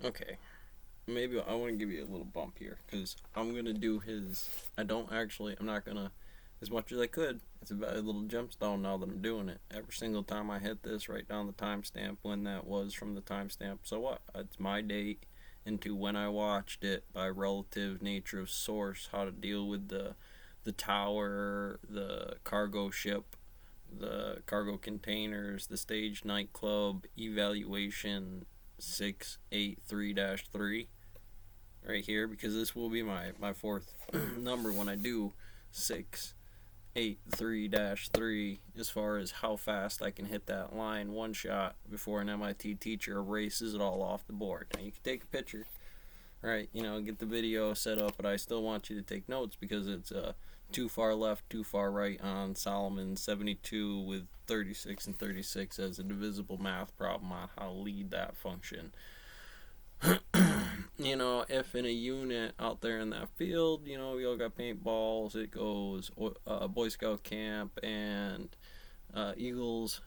Okay, maybe I want to give you a little bump here because I'm gonna do his. I'm not gonna, as much as I could. It's a little gemstone now that I'm doing it. Every single time I hit this, write down the timestamp when that was from the timestamp. So what? It's my date into when I watched it by relative nature of source, how to deal with the tower, the cargo ship, the cargo containers, the stage nightclub, evaluation 683-3 right here, because this will be my fourth number when I do 683-3 as far as how fast I can hit that line one shot before an MIT teacher erases it all off the board. Now you can take a picture, right? Get the video set up, but I still want you to take notes because it's too far left, too far right on Solomon 72 with 36 and 36 as a divisible math problem on how to lead that function. If in a unit out there in that field, we all got paintballs, it goes Boy Scout camp and eagles,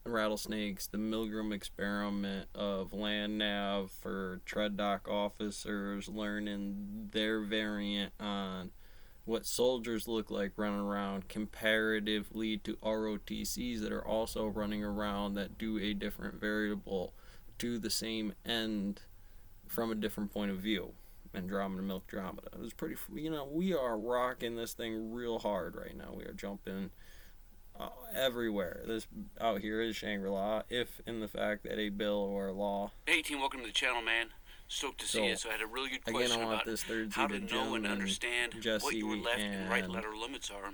rattlesnakes, the Milgram experiment of land nav for tread dock officers, learning their variant on what soldiers look like running around comparatively to ROTCs that are also running around that do a different variable to the same end from a different point of view. Andromeda, Milkdromeda. It was pretty, we are rocking this thing real hard right now. We are jumping everywhere. This out here is Shangri-La, if in the fact that a bill or a law. Hey team, welcome to the channel, man. Stoked to see you. So I had a really good question again, I want about this third how to seated know and Jim understand Jesse what your left and right and, lateral limits are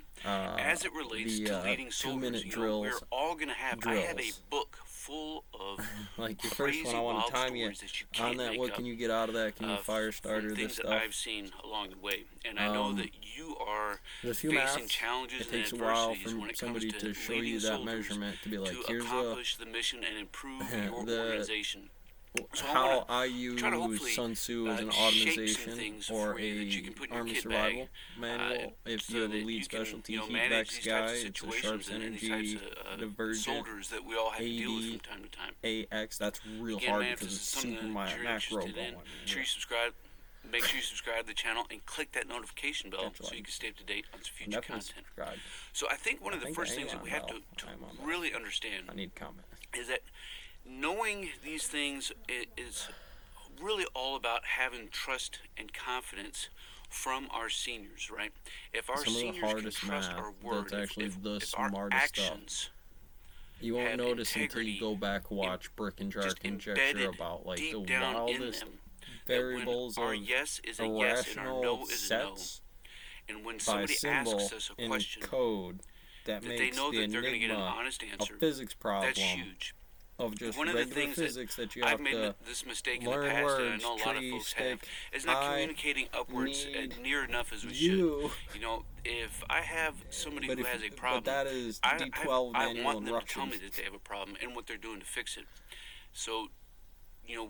as it relates to leading soldiers. 2-minute drills. We're all gonna have. Drills. I have a book full of like your first one. I want to time you on that. What can you get out of that? Can you fire starter this stuff? Things that I've seen along the way, and I know that you are facing math, challenges it takes and a while adversities for when it somebody comes to show you that measurement to be like, to here's accomplish the mission and improve your organization. So how I use Sun Tzu as an automation or a Army survival manual. If you have a lead specialty heat guy, it's a Sharps Energy Divergent soldiers that we all have to deal with from time to time. AX. That's real hard because it's super macro going. Make sure you subscribe to the channel and click that notification bell so you can stay up to date on future content. So I think one of the first things that we have to really understand is that knowing these things is really all about having trust and confidence from our seniors, right? If our seniors can trust our word, if our actions you won't notice until you go back watch Brick and Jar conjecture about like the wildest variables our yes is a yes and our no is a no. And when somebody asks us a question code that makes they know the that they're going to get an enigma honest answer, a physics problem. that's huge. Of just one of the things physics that you I've have made to this mistake in the learn past, words, and I know a lot of folks have, is not communicating upwards near enough as we should. If I have somebody who has a problem, that is D12 I want them to tell me that they have a problem and what they're doing to fix it. So,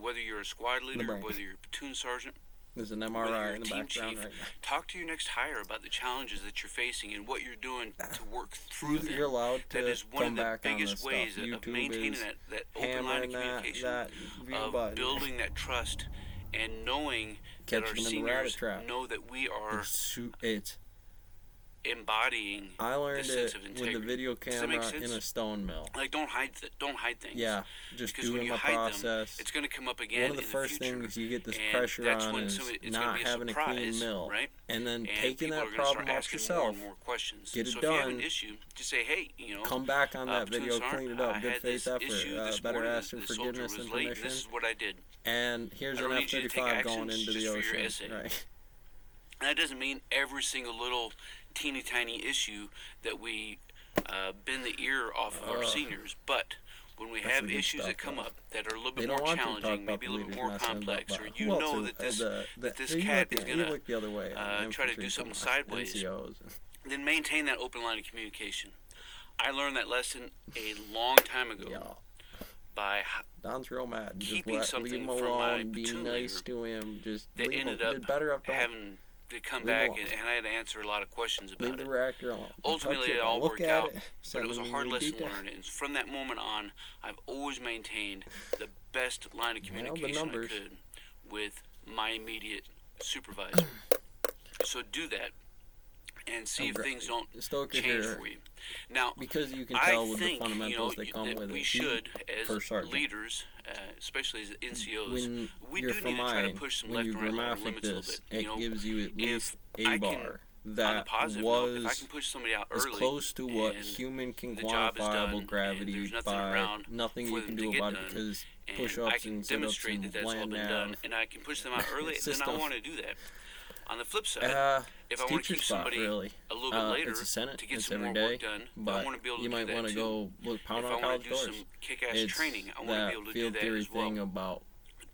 whether you're a squad leader, whether you're a platoon sergeant, there's an MRI in the background chief, right now. Talk to your next hire about the challenges that you're facing and what you're doing to work through them. You're allowed to that is one come of the back biggest on ways stuff. of maintaining that open line of communication, of building that trust, and knowing that our seniors know that we are embodying I learned this sense of it integrity. with the video camera in a stone mill. Like don't hide things. Yeah, just because doing when you my hide process. them, it's going to come up again. One of the first things you get this and pressure on is not having a clean mill, right? And then taking that problem off yourself. More questions. Get it so done. If you have an issue, just say, hey, come back on that video, clean it up. Good faith effort. Better morning, ask for forgiveness and permission. This is what I did. And here's an F-35 going into the ocean. Right. And that doesn't mean every single little teeny tiny issue that we bend the ear off of our seniors, but when we have issues that come up that are a little bit more challenging, maybe a little bit more complex, or you know that this cat is going to try to do something sideways, then maintain that open line of communication. I learned that lesson a long time ago by Don's real mad. keeping something leave him from alone, my be platoon nice leader to him. Just that ended up better having to come back, and I had to answer a lot of questions about the reactor alone. Ultimately, it all worked out, but it was a hard lesson to learn. And from that moment on, I've always maintained the best line of communication I could with my immediate supervisor. So do that and see if things don't Stoker change here, for you. Now, because you can I tell with the think, fundamentals that come with we it. should, as First sergeant. leaders, especially as NCOs, When we you're do from need to try to mine, push some when left you and right graphic limits a little this, bit. it gives you at least I a can, bar on the that positive note, if I was can push somebody out as early, close to what and human can the job is quantifiable done, gravity and there's nothing by around nothing for you them can to do get about done, it because and push-ups I can and sit-ups demonstrate and that that's all land been nav done, and I can push them out early, then I system. want to do that. On the flip side, if It's I want to teacher keep spot, somebody really. a little bit later It's a Senate. to get It's some every more day, work done, I but want to be able to you do might that want to too. go look pound If on I want college to do doors. some kick-ass It's training, I want to that be able to do field that theory as well. thing about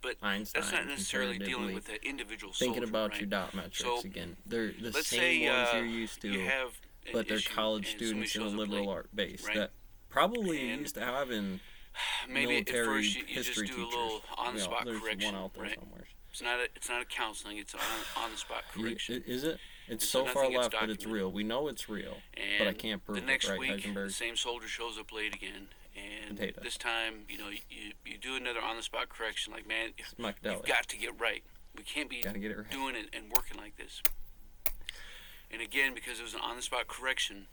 But Einstein that's not necessarily dealing comparatively with the individual thinking soldier, about right? your dot metrics So, again. They're the let's same say ones you're used to, you have an but they're issue college and somebody students in a shows up liberal late, art base right? that probably And used to have in maybe at military first you just history do a teachers. little on-the-spot There's correction, one out there right? somewhere. It's not a counseling, it's on-the-spot correction. Is it? It's And so so far nothing gets left that it's documented. real. We know it's real, And but I can't prove the next it, right, week, the Heisenberg? same soldier shows up late again, and Potato. this time, you do another on-the-spot correction. Like, man, Smack you've deli. got to get right. We can't be Gotta get it right. doing it and working like this. And again, because it was an on-the-spot correction,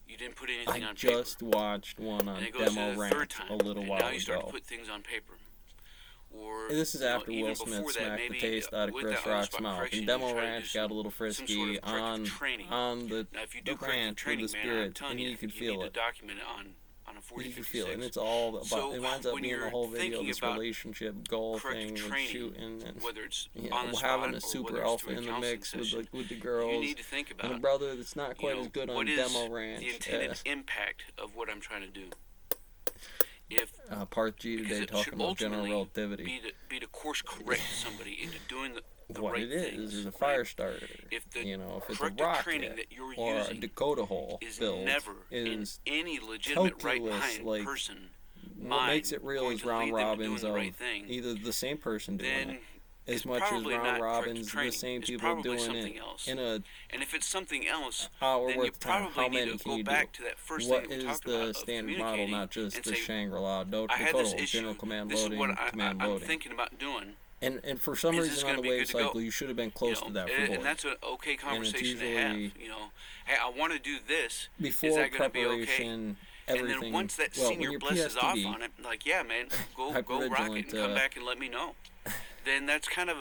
you didn't put anything I on paper. just watched one on And it goes Demo to the Ranch third time, a little and while now you start ago. to put things on paper. Or This is after even Will Smith before that, smacked the maybe taste out of with Chris that Rock's on-the-spot mouth. correction, And you Demo try to Ranch do got a little some sort frisky of corrective training. on the Now, if you do the corrective ranch training, with the man, I'm spirit, telling and you, you could you feel need it. to document it on a 40, You can feel it, and 56. it's all about. So, it winds up when being a you're whole video, thinking this about relationship goal corrective thing with training, shooting and whether it's yeah, on the spot having or a super whether it's alpha through a in the counseling mix with session, with the you girls, need to think about and a brother that's not quite as good on what is Demo Ranch. the intended impact of what I'm trying to do. If Part G because today it talking should about general ultimately relativity. be to course correct somebody into doing the What right it is things, is a right? fire starter. If the If it's a corrective rocket training that you're or a using Dakota hole is build never in is any legitimate right calculus, mind like, person what makes it real going is to round lead them to robins doing of the right thing, either the same person doing then it as it's much as probably round not corrective robins the training. same It's people probably doing something it else. in a And if it's something else, hour then worth you of time. How probably many need to can go you back do? to that first What thing that we is talked the about of standard model, communicating not just and the say, Shangri-La, I have this Dakota, issue. general command This is loading, what command I'm loading. thinking about doing. And for some Is this reason on gonna the be wave good to go? cycle, you should have been close to that for and board. that's an okay conversation to usually have. Hey, I want to do this. Before Is that going to be okay? preparation, And everything. then once that well, when senior you're blesses off PSTD, on it, like, yeah, man, go rock it hypervigilant, and come back and let me know. Then that's kind of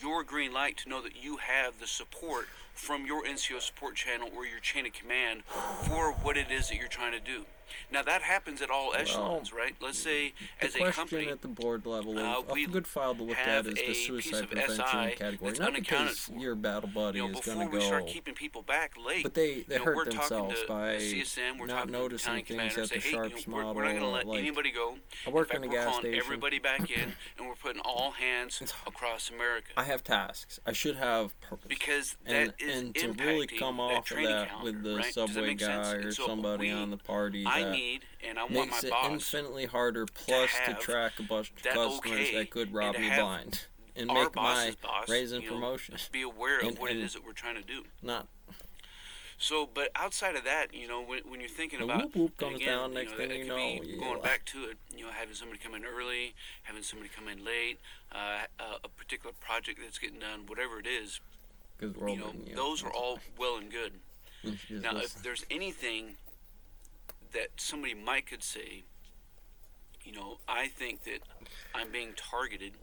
your green light to know that you have the support from your NCO support channel or your chain of command for what it is that you're trying to do. Now that happens at all echelons, right? Let's say the as a question company, at the board level we a good file to look have at is a the piece suicide of prevention SI category. that's Not unaccounted because for. your battle buddy is before going to we go, start keeping people back late, but they hurt we're talking themselves to by CSM, we're not talking to noticing county things commanders, that say, the hey, Sharps model. we're not going to let like, anybody go. I work In fact, in a we're gas calling station. everybody back in, and we're putting all hands across America. I have tasks. I should have purpose. Because and, that is and to impacting really come that off of training that calendar, with the right? Does that subway make sense? guy And or so somebody on the party I that need, and I want makes my it boss infinitely harder plus to have track a bunch of that customers okay that could and rob to me have blind and our make my boss's boss, raise and promotion be aware of And- what it and- is that we're trying to do. not So, but outside of that, when you're thinking the about, whoop whoop and comes again, down next that thing it you could know be yeah. going back to it, having somebody come in early, having somebody come in late, a particular project that's getting done, whatever it is, 'Cause we're all- those are all well and good. Just Now, listen. if there's anything that somebody might could say, I think that I'm being targeted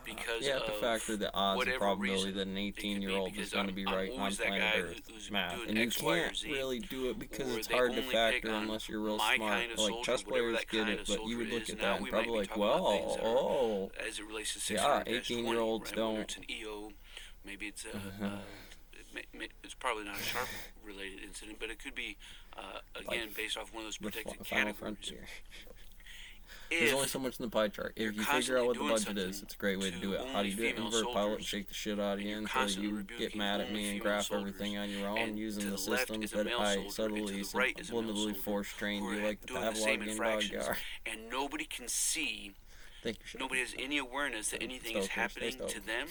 because you have to of factor the odds and whatever probability reason that an it could be, 18-year-old is because going to be I'm right on always that planet guy Earth who's math, doing and you X, Y, or can't Z, really do it because or it's they hard to only factor pick on unless you're real my smart. kind of Like soldier, chess whatever players that get kind it, of but you soldier would look is. at Now that and we might probably be like, talking about things well, that are, oh, as it relates to yeah, 600-20, 18-year-olds right? don't. Whether it's an EO, maybe it's it's probably not a sharp related incident, but it could be again based off one of those the protected Final categories. Frontier. There's only so much in the pie chart. If you figure out what the budget is, it's a great way to do it. How do you do it? Invert pilot and shake the shit out of you until you get mad at me and graph everything on your own using the systems that I subtly, subliminally force trained you like the Pavlov game dog are. And nobody can see, Thank you. nobody has any awareness that anything is happening to them